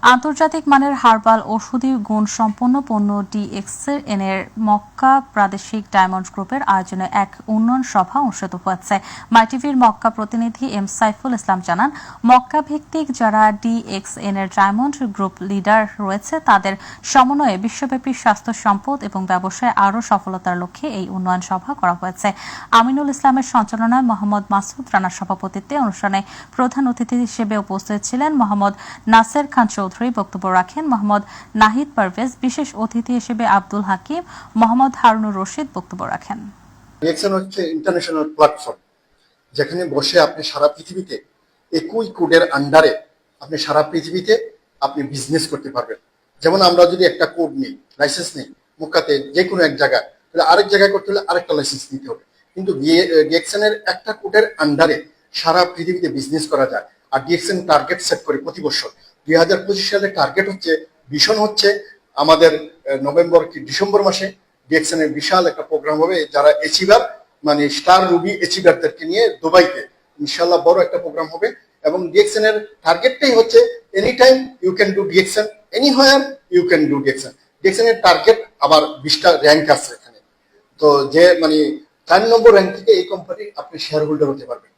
আন্তর্জাতিক মানের হার্বাল ঔষধি গুণসম্পন্ন পণ্য ডিএক্সএন এর মক্কা প্রাদেশিক ডায়মন্ড গ্রুপের আয়োজনে এক উন্নয়ন সভা অনুষ্ঠিত হয়েছে। মাইটিভির মক্কা প্রতিনিধি এম সাইফুল ইসলাম জানান, মক্কা ভিত্তিক যারা ডিএক্সএন এর ডায়মন্ড গ্রুপ লিডার রয়েছে তাদের সমন্বয়ে বিশ্বব্যাপী স্বাস্থ্য সম্পদ এবং ব্যবসায় আরও সফলতার লক্ষ্যে এই উন্নয়ন সভা করা হয়েছে। আমিনুল ইসলামের সঞ্চালনায় মোহাম্মদ মাসুদ রানার সভাপতিত্বে অনুষ্ঠানে প্রধান অতিথি হিসেবে উপস্থিত ছিলেন মোহাম্মদ নাসের খান চৌধুরী বক্তব্য রাখেন। মোহাম্মদ নাহিদ পারভেজ বিশেষ অতিথি হিসেবে আব্দুল হাকিম, মোহাম্মদ হারুনুর রশিদ বক্তব্য রাখেন। ডিএক্সএন হচ্ছে ইন্টারন্যাশনাল প্ল্যাটফর্ম, যেখানে বসে আপনি সারা পৃথিবীতে একই কোডের আন্ডারে আপনি সারা পৃথিবীতে আপনি বিজনেস করতে পারবেন। যেমন আমরা যদি একটা কোড নিই, লাইসেন্স নিই মুক্কাতে যে কোনো এক জায়গায়, তাহলে আরেক জায়গায় করতে হলে আরেকটা লাইসেন্স নিতে হবে। কিন্তু ডিএক্সএন এর একটা কোডের আন্ডারে সারা পৃথিবীতে বিজনেস করা যায়। আর ডিএক্সএন টার্গেট সেট করে প্রতি বছর 2025 সালের টার্গেট হচ্ছে, ভিশন হচ্ছে আমাদের নভেম্বর কি ডিসেম্বর মাসে ডিএক্সএন এর বিশাল একটা প্রোগ্রাম হবে, যারা এচিভার মানে স্টার রুবি এচিভারদেরকে নিয়ে দুবাইতে ইনশাল্লাহ বড় একটা প্রোগ্রাম হবে। এবং ডিএক্সএন এর টার্গেটটাই হচ্ছে any time you can do DXN, anywhere you can do DXN. DXN এর টার্গেট আবার 20টা র্যাঙ্ক আছে এখানে। তো যে মানে 4 নম্বর র্যাঙ্ক থেকে এই কোম্পানি আপনি শেয়ার হোল্ডার হতে পারবেন।